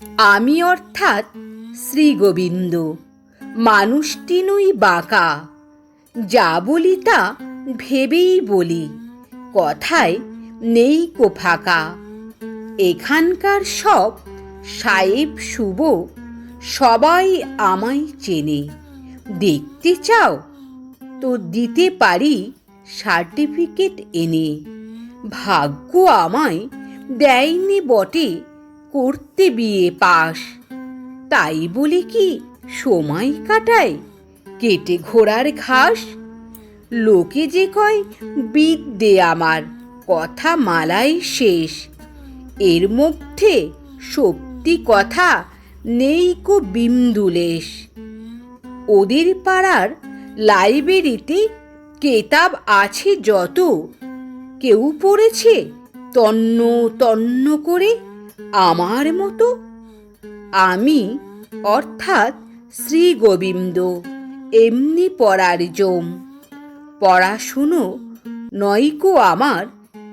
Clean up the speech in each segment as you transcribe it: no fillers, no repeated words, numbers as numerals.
আমি অর্থাৎ শ্রীগোবিন্দ, মানুষটি নই বাঁকা। যা বলি তা ভেবেই বলি, কথায় নেই কো ফাঁকা। এখানকার সব সাহেব শুভ সবাই আমায় চেনে। দেখতে চাও তো দিতে পারি সার্টিফিকেট এনে। ভাগ্য আমায় দেয়নি বটে করতে বিয়ে পাস, তাই বলে কি সময় কাটায় কেটে ঘোড়ার ঘাস। লোকে যে কয় বিদ্যে আমার, কথা মালাই শেষ। এর মধ্যে সত্যি কথা নেই কো বিন্দুলেশ। ওদের পাড়ার লাইব্রেরিতে কেতাব আছে যত, কেউ পড়েছে তন্ন তন্ন করে আমার মতো। আমি অর্থাৎ শ্রীগোবিন্দ এমনি পড়ার জম। পড়াশুনো নয়কো আমার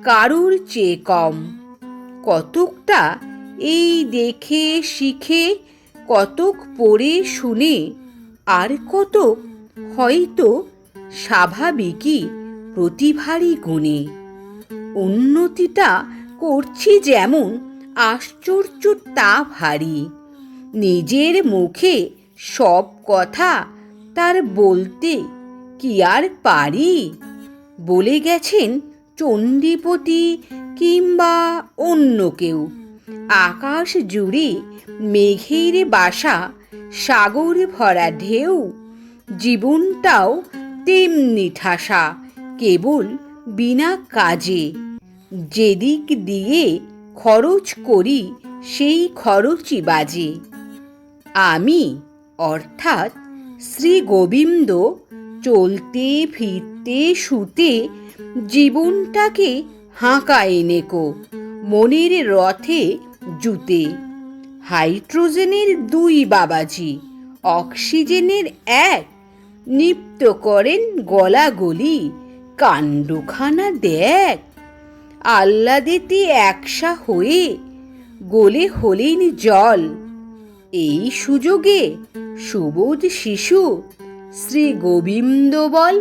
কারুর চেয়ে কম। কতকটা এই দেখে শিখে, কতক পড়ে শুনে, আর কতক হয়তো স্বাভাবিকই প্রতিভারই গুণে। উন্নতিটা করছি যেমন আশ্চর্য তা ভারী। নিজের মুখে সব কথা তার বলতে কি আর পারি। বলে গেছেন চণ্ডীপতি কিংবা অন্য কেউ, আকাশ জুড়ে মেঘের বাসা, সাগর ভরা ঢেউ। জীবনটাও তেমনি ঠাসা, কেবল বিনা কাজে। যেদিক দিয়ে খরচ করি সেই খরচই বাজে। আমি অর্থাৎ শ্রীগোবিন্দ চলতে ফিরতে শুতে জীবনটাকে হাঁকা এনেকো মনের রথে জুতে। হাইড্রোজেনের দুই বাবাজি, অক্সিজেনের এক, নিপ্ত করেন গলাগলি। কাণ্ডখানা দেখ, আহ্লাদেতে একসা হয়ে গলে হলেন জল। এই সুযোগে সুবোধ শিশু শ্রীগোবিন্দ বল।